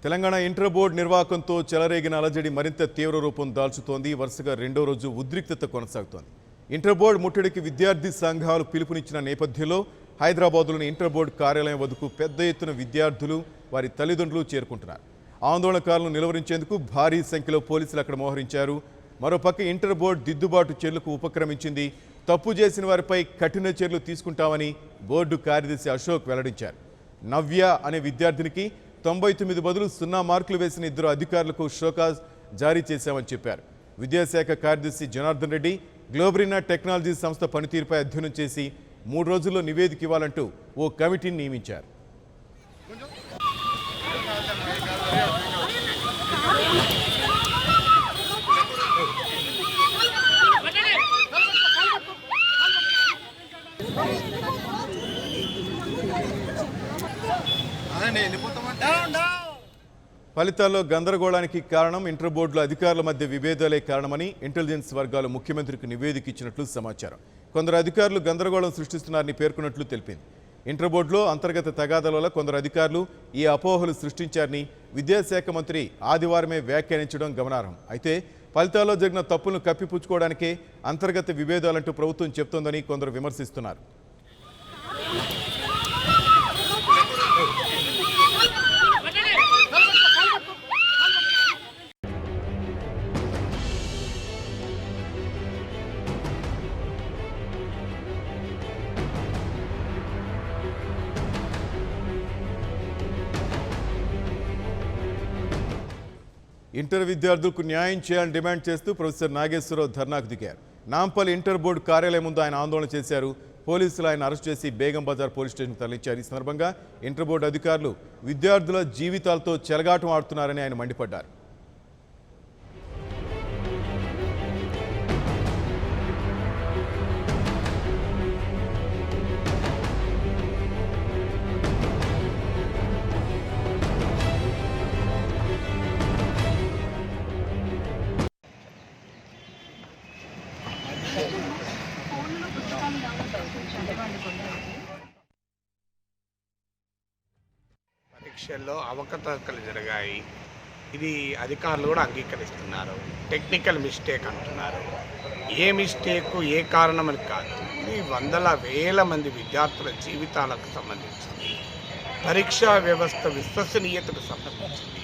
Telangana inter board నిర్వాహకంతో చెలరేగిన అలజడి మరింత తీవ్ర రూపం దాల్చుతోంది. వరుసగా రెండో రోజు ఉద్రిక్తత కొనసాగుతోంది. ఇంటర్ బోర్డు ముట్టడికి విద్యార్థి సంఘాలు పిలుపునిచ్చిన నేపథ్యంలో హైదరాబాద్లోని ఇంటర్ బోర్డు కార్యాలయం వద్దకు పెద్ద ఎత్తున విద్యార్థులు వారి తల్లిదండ్రులు చేరుకుంటున్నారు. ఆందోళనకారులను నిలువరించేందుకు భారీ సంఖ్యలో పోలీసులు అక్కడ మోహరించారు. మరోపక్క ఇంటర్ బోర్డు దిద్దుబాటు చర్యలకు ఉపక్రమించింది. తప్పు చేసిన వారిపై కఠిన చర్యలు తీసుకుంటామని బోర్డు కార్యదర్శి అశోక్ వెల్లడించారు. నవ్య అనే విద్యార్థినికి 99 బదులు 0 మార్కులు వేసిన 2 అధికారులకు షోకాజ్ జారీ చేశామని చెప్పారు. విద్యాశాఖ కార్యదర్శి జనార్దన్ రెడ్డి గ్లోబరీనా టెక్నాలజీ సంస్థ పనితీరుపై అధ్యయనం చేసి 3 రోజుల్లో నివేదిక ఇవ్వాలంటూ ఓ కమిటీని నియమించారు. ఫలితాల్లో గందరగోళానికి కారణం ఇంటర్ బోర్డుల అధికారుల మధ్య విభేదాలే కారణమని ఇంటెలిజెన్స్ వర్గాలు ముఖ్యమంత్రికి నివేదిక ఇచ్చినట్లు సమాచారం. కొందరు అధికారులు గందరగోళం సృష్టిస్తున్నారని పేర్కొన్నట్లు తెలిపింది. ఇంటర్ బోర్డులో అంతర్గత తగాదాల వల్ల కొందరు అధికారులు ఈ అపోహలు సృష్టించారని విద్యాశాఖ మంత్రి ఆదివారమే వ్యాఖ్యానించడం గమనార్హం. అయితే ఫలితాల్లో జరిగిన తప్పులను కప్పిపుచ్చుకోవడానికే అంతర్గత విభేదాలంటూ ప్రభుత్వం చెప్తోందని కొందరు విమర్శిస్తున్నారు. ఇంటర్ విద్యార్థులకు న్యాయం చేయాలని డిమాండ్ చేస్తూ ప్రొఫెసర్ నాగేశ్వరరావు ధర్నాకు దిగారు. నాంపల్లి ఇంటర్ బోర్డు కార్యాలయం ముందు ఆయన ఆందోళన చేశారు. పోలీసులు ఆయన అరెస్ట్ చేసి బేగం బజార్ పోలీస్ స్టేషన్కు తరలించారు. ఈ సందర్భంగా ఇంటర్ బోర్డు అధికారులు విద్యార్థుల జీవితాలతో చెలగాటం ఆడుతున్నారని ఆయన మండిపడ్డారు. పరీక్షల్లో అవకతవకలు జరిగాయి. ఇది అధికారులు కూడా అంగీకరిస్తున్నారు. టెక్నికల్ మిస్టేక్ అంటున్నారు. ఏ మిస్టేక్ ఏ కారణం అని కాదు. ఇది వందల వేల మంది విద్యార్థుల జీవితాలకు సంబంధించింది. పరీక్షా వ్యవస్థ విశ్వసనీయతకు సంబంధించింది.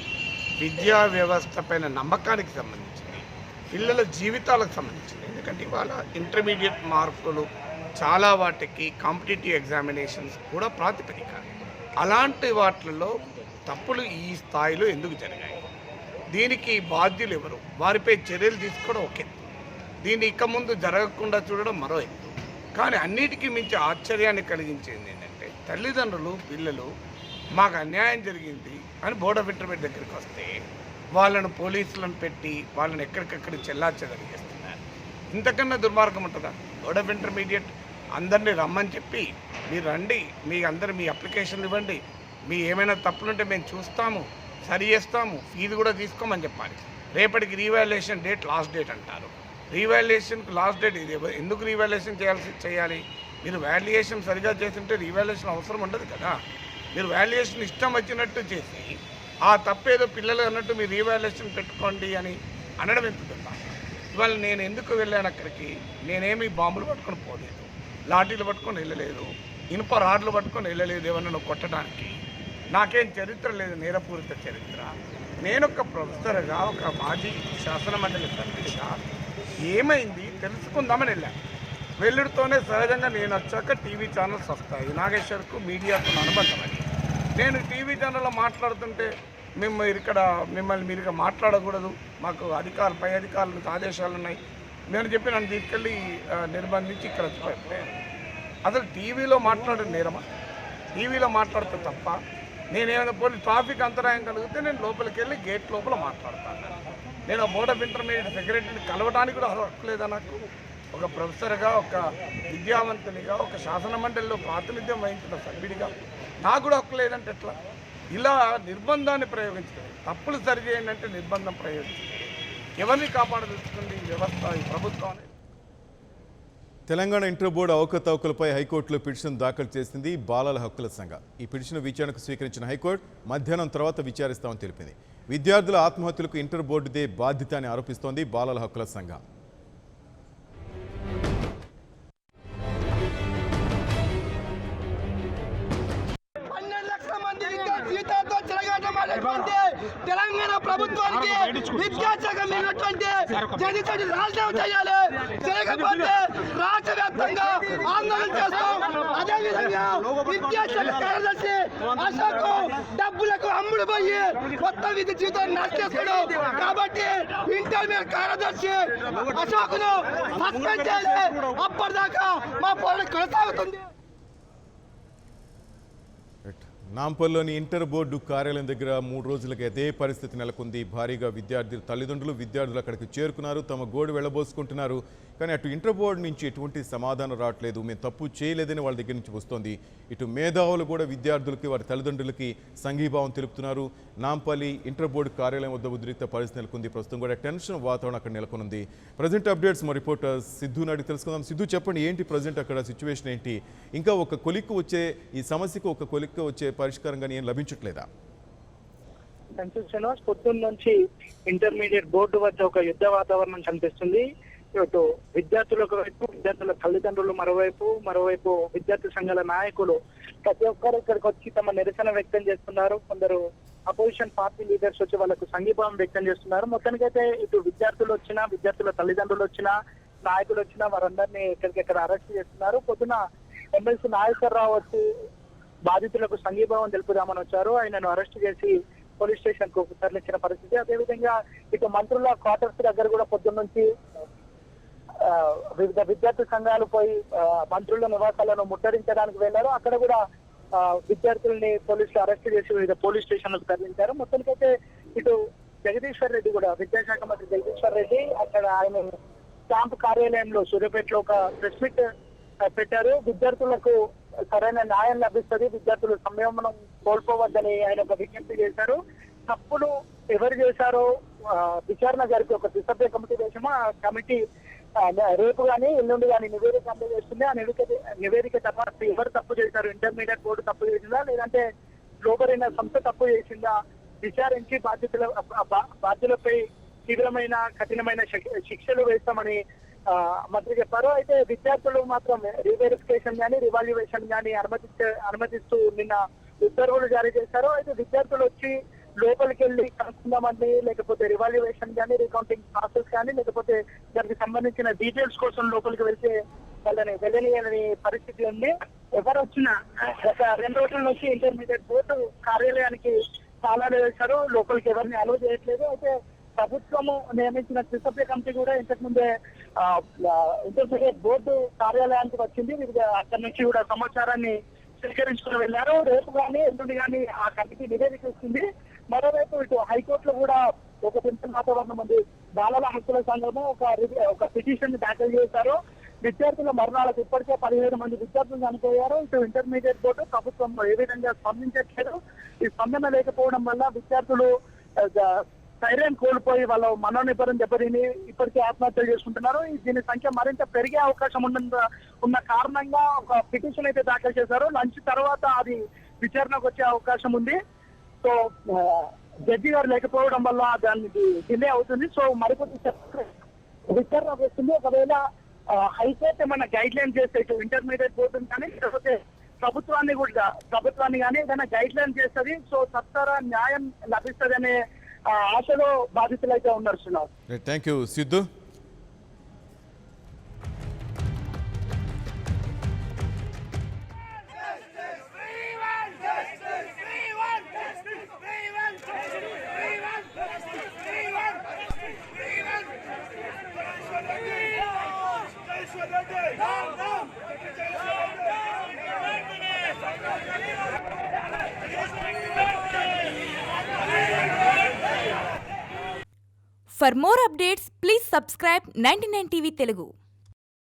విద్యా వ్యవస్థ పైన నమ్మకానికి సంబంధించింది. పిల్లల జీవితాలకు సంబంధించింది. ఎందుకంటే ఇవాళ ఇంటర్మీడియట్ మార్కులు చాలా వాటికి కాంపిటేటివ్ ఎగ్జామినేషన్స్ కూడా ప్రాతిపదిక. అలాంటి వాటిల్లో తప్పులు ఈ స్థాయిలో ఎందుకు జరిగాయి, దీనికి బాధ్యులు ఎవరు, వారిపై చర్యలు తీసుకోవడం ఒక ఎత్తు, దీన్ని ఇక ముందు జరగకుండా చూడడం మరో ఎత్తు. కానీ అన్నిటికీ మించి ఆశ్చర్యాన్ని కలిగించేది ఏంటంటే తల్లిదండ్రులు పిల్లలు మాకు అన్యాయం జరిగింది అని బోర్డ్ ఆఫ్ ఇంటర్మీడియట్ దగ్గరికి వస్తే వాళ్ళను పోలీసులను పెట్టి వాళ్ళని ఎక్కడికక్కడ చెల్లాచెదరు చేస్తున్నారు. ఇంతకన్నా దుర్మార్గం ఉంటుందా? బోర్డ్ ఆఫ్ ఇంటర్మీడియట్ అందరినీ రమ్మని చెప్పి మీరు రండి, మీ అందరు మీ అప్లికేషన్లు ఇవ్వండి, మీ ఏమైనా తప్పులుంటే మేము చూస్తాము, సరి చేస్తాము, ఫీజు కూడా తీసుకోమని చెప్పాలి. రేపటికి రీవాల్యుయేషన్ డేట్ లాస్ట్ డేట్ అంటారు. రీవాల్యుయేషన్కి లాస్ట్ డేట్ ఇది ఎందుకు రీవాల్యుయేషన్ చేయాలి? మీరు వాల్యుయేషన్ సరిగా చేస్తుంటే రీవాల్యుయేషన్ అవసరం ఉండదు కదా. మీరు వాల్యుయేషన్ ఇష్టం వచ్చినట్టు చేసి ఆ తప్పేదో పిల్లలు అన్నట్టు మీరు రీవాల్యుయేషన్ పెట్టుకోండి అని అనడం ఎందుకు? ఇవాళ నేను ఎందుకు వెళ్ళాను అక్కడికి? నేనేమి బాంబులు పట్టుకొని పోలేదు, లాఠీలు పట్టుకొని వెళ్ళలేదు, ఇనుప రాడ్లు పట్టుకొని వెళ్ళలేదు ఏమన్నా కొట్టడానికి. నాకేం చరిత్ర లేదు, నేరపూరిత చరిత్ర. నేను ఒక ప్రొఫెసర్గా, ఒక మాజీ శాసనమండలి సభ్యుడిగా ఏమైంది తెలుసుకుందామని వెళ్ళాను. వెళ్ళుడితోనే సహజంగా నేను వచ్చాక టీవీ ఛానల్స్ వస్తాయి. నాగేశ్వర్కు మీడియాతో అనుబంధం అని నేను టీవీ ఛానల్లో మాట్లాడుతుంటే మిమ్మల్ని మీరు మాట్లాడకూడదు, మాకు పై అధికారులకు ఆదేశాలు ఉన్నాయి నేను చెప్పి నన్ను తీసుకెళ్ళి నిర్బంధించి ఇక్కడ వచ్చిపోయాను. అసలు టీవీలో మాట్లాడే నేరమా? టీవీలో మాట్లాడితే తప్ప నేనేమైనా ట్రాఫిక్ అంతరాయం కలిగితే నేను లోపలికి వెళ్ళి గేట్ లోపల మాట్లాడతాను. నేను బోర్డ్ ఆఫ్ ఇంటర్మీడియట్ సెక్రటరీని కలవడానికి కూడా హక్కు లేదా నాకు? ఒక ప్రొఫెసర్గా, ఒక విద్యావంతునిగా, ఒక శాసన మండలిలో ప్రాతినిధ్యం వహించిన సభ్యుడిగా నాకు కూడా హక్కు లేదంటే ఎట్లా? ఇలా నిర్బంధాన్ని ప్రయోగించలేదు. తప్పులు సరిచేయండి అంటే నిర్బంధం ప్రయోగించలేదు. ఎవరిని కాపాడదలుచుకుంది వ్యవస్థ, ఈ ప్రభుత్వం అనేది? తెలంగాణ ఇంటర్ బోర్డు అవకతవకలపై హైకోర్టులో పిటిషన్ దాఖలు చేసింది బాలల హక్కుల సంఘం. ఈ పిటిషన్ విచారణకు స్వీకరించిన హైకోర్టు మధ్యాహ్నం తర్వాత విచారిస్తామని తెలిపింది. విద్యార్థుల ఆత్మహత్యలకు ఇంటర్ బోర్డుదే బాధ్యత అని ఆరోపిస్తోంది బాలల హక్కుల సంఘం. తెలంగాణ ప్రభుత్వానికి విద్యాశాఖ మీనటువంటి జగదీశ్వర్ రాజీనామా చేయాలి. చేయకపోతే రాష్ట్ర వ్యాప్తంగా ఆందోళన చేస్తాం. అదేవిధంగా విద్యాశాఖ కార్యదర్శి అశోక్ డబ్బులకు అమ్ముడు పోయి కొత్త విద్య జీవితాన్ని నష్టేస్తాడు. కాబట్టి ఇంటర్మీడియట్ కార్యదర్శి అశోక్ ను సస్పెండ్ చేయాలి. అప్పటిదాకా మా పోరాటం కొనసాగుతుంది. నాంపల్లిలోని ఇంటర్ బోర్డు కార్యాలయం దగ్గర 3 రోజులుగా అదే పరిస్థితి నెలకొంది. భారీగా విద్యార్థులు తల్లిదండ్రులు అక్కడికి చేరుకున్నారు, తమ గోడు వెళ్ళబోసుకుంటున్నారు. కానీ అటు ఇంటర్ బోర్డు నుంచి ఎటువంటి సమాధానం రావట్లేదు. మేము తప్పు చేయలేదని వాళ్ళ దగ్గర నుంచి వస్తోంది. ఇటు మేధావులు కూడా విద్యార్థులకి వారి తల్లిదండ్రులకి సంఘీభావం తెలుపుతున్నారు. నాంపల్లి ఇంటర్ బోర్డు కార్యాలయం వద్ద ఉద్రిక్త పరిస్థితి నెలకొంది. ప్రస్తుతం కూడా టెన్షన్ వాతావరణం అక్కడ నెలకొనుంది. ప్రజెంట్ అప్డేట్స్ మా రిపోర్టర్ సిద్ధు నాడికి తెలుసుకుందాం. సిద్ధు, చెప్పండి, ఏంటి ప్రజెంట్ అక్కడ సిచ్యువేషన్ ఏంటి? ఇంకా ఒక కొలిక్కు వచ్చే ఈ సమస్యకు ఒక కొలిక్కు వచ్చే పరిష్కారం కానీ ఏం లభించట్లేదా? శ్రీనివాస్, పొద్దున్న నుంచి ఇంటర్మీడియట్ బోర్డు వద్ద ఒక యుద్ధ వాతావరణం కనిపిస్తుంది. ఇటు విద్యార్థులకు వైపు, విద్యార్థుల తల్లిదండ్రులు మరోవైపు విద్యార్థి సంఘాల నాయకులు ప్రతి ఒక్కరు ఇక్కడికి వచ్చి తమ నిరసన వ్యక్తం చేస్తున్నారు. కొందరు అపోజిషన్ పార్టీ లీడర్స్ వచ్చి వాళ్ళకు సంఘీభావం వ్యక్తం చేస్తున్నారు. మొత్తానికైతే ఇటు విద్యార్థులు వచ్చినా, విద్యార్థుల తల్లిదండ్రులు వచ్చినా, నాయకులు వచ్చినా వారందరినీ ఎక్కడికెక్కడ అరెస్ట్ చేస్తున్నారు. పొద్దున ఎమ్మెల్సీ నాగేశ్వరరావు వచ్చి బాధితులకు సంఘీభావం తెలుపుదామని వచ్చారు. ఆయనను అరెస్ట్ చేసి పోలీస్ స్టేషన్ కు తరలించిన పరిస్థితి. అదేవిధంగా ఇటు మంత్రుల క్వార్టర్స్ దగ్గర కూడా పొద్దున్న నుంచి వివిధ విద్యార్థి సంఘాలు పోయి మంత్రుల నివాసాలను ముట్టడించడానికి వెళ్లారు. అక్కడ కూడా విద్యార్థుల్ని పోలీసులు అరెస్ట్ చేసి వివిధ పోలీస్ స్టేషన్లకు తరలించారు. మొత్తానికైతే ఇటు జగదీశ్వర్ రెడ్డి కూడా, విద్యాశాఖ మంత్రి జగదీశ్వర్ రెడ్డి అక్కడ ఆయన క్యాంప్ కార్యాలయంలో సూర్యాపేటలో ఒక ప్రెస్ మీట్ పెట్టారు. విద్యార్థులకు సరైన న్యాయం లభిస్తుంది, విద్యార్థులు సంయమనం కోల్పోవద్దని ఆయన ఒక విజ్ఞప్తి చేశారు. తప్పులు ఎవరు చేశారో విచారణ జరిపి ఒక త్రిసభ్య కమిటీ వేసాము. ఆ కమిటీ రేపు కానీ ఎల్లుండి కానీ నివేదిక అందజేస్తుంది. ఆ నివేదిక తర్వాత ఎవరు తప్పు చేశారు, ఇంటర్మీడియట్ బోర్డు తప్పు చేసిందా లేదంటే లోబడిన సంస్థ తప్పు చేసిందా విచారించి బాధ్యులపై తీవ్రమైన కఠినమైన శిక్షలు వేస్తామని మంత్రి చెప్పారు. అయితే విద్యార్థులు మాత్రం రీవెరిఫికేషన్ కానీ రివాల్యుయేషన్ కానీ అనుమతిస్తూ నిన్న ఉత్తర్వులు జారీ చేశారు. అయితే విద్యార్థులు వచ్చి లోపలికి వెళ్ళి కనుక్కుందామని, లేకపోతే రివాల్యుయేషన్ కానీ, రీకౌంటింగ్ ప్రాసెస్ కానీ, లేకపోతే దానికి సంబంధించిన డీటెయిల్స్ కోసం లోపలికి వెళ్తే వాళ్ళని వెళ్ళని పరిస్థితి ఉంది. ఎవరు వచ్చినా గత 2 రోజుల నుంచి ఇంటర్మీడియట్ బోర్డు కార్యాలయానికి తాళాలు వేశారు. లోపలికి ఎవరిని అలౌ చేయట్లేదు. అయితే ప్రభుత్వము నియమించిన త్రిసభ్య కమిటీ కూడా ఇంతకు ముందే ఇంటర్మీడియట్ బోర్డు కార్యాలయానికి వచ్చింది. అక్కడి నుంచి కూడా సమాచారాన్ని స్వీకరించుకుని వెళ్లారు. రేపు కానీ ఎల్లుండి కానీ ఆ కమిటీ నివేదిక ఇస్తుంది. మరోవైపు ఇటు హైకోర్టులో కూడా ఒక టెన్షన్ వాతావరణం ఉంది. బాలల హక్కుల సంఘము ఒక పిటిషన్ దాఖలు చేశారు. విద్యార్థుల మరణాలకు ఇప్పటికే 17 మంది విద్యార్థులు చనిపోయారు. ఇటు ఇంటర్మీడియట్ బోర్డు ప్రభుత్వం ఏ విధంగా స్పందించట్లేదు. ఈ స్పందన లేకపోవడం వల్ల విద్యార్థులు ధైర్యం కోల్పోయి వాళ్ళ మనోనిబ్బరం దెబ్బతిని ఇప్పటికే ఆత్మహత్యలు చేసుకుంటున్నారు. దీని సంఖ్య మరింత పెరిగే అవకాశం ఉన్న కారణంగా ఒక పిటిషన్ అయితే దాఖలు చేశారు. లంచ్ తర్వాత అది విచారణకు వచ్చే అవకాశం ఉంది. సో జడ్జి గారు లేకపోవడం వల్ల దానికి డిలే అవుతుంది. సో మరికొద్ది విచారణ వస్తుంది. ఒకవేళ హైకోర్టు ఏమైనా గైడ్ లైన్ చేస్తే ఇటు ఇంటర్మీడియట్ బోర్డు కానీ లేకపోతే ప్రభుత్వాన్ని కానీ ఏదైనా గైడ్ లైన్ చేస్తుంది. సో సత్వర న్యాయం లభిస్తుంది అనే ఆశలో బాధితులు అయితే ఉన్నారు. Thank you Siddhu. For more updates, please subscribe 99 TV Telugu.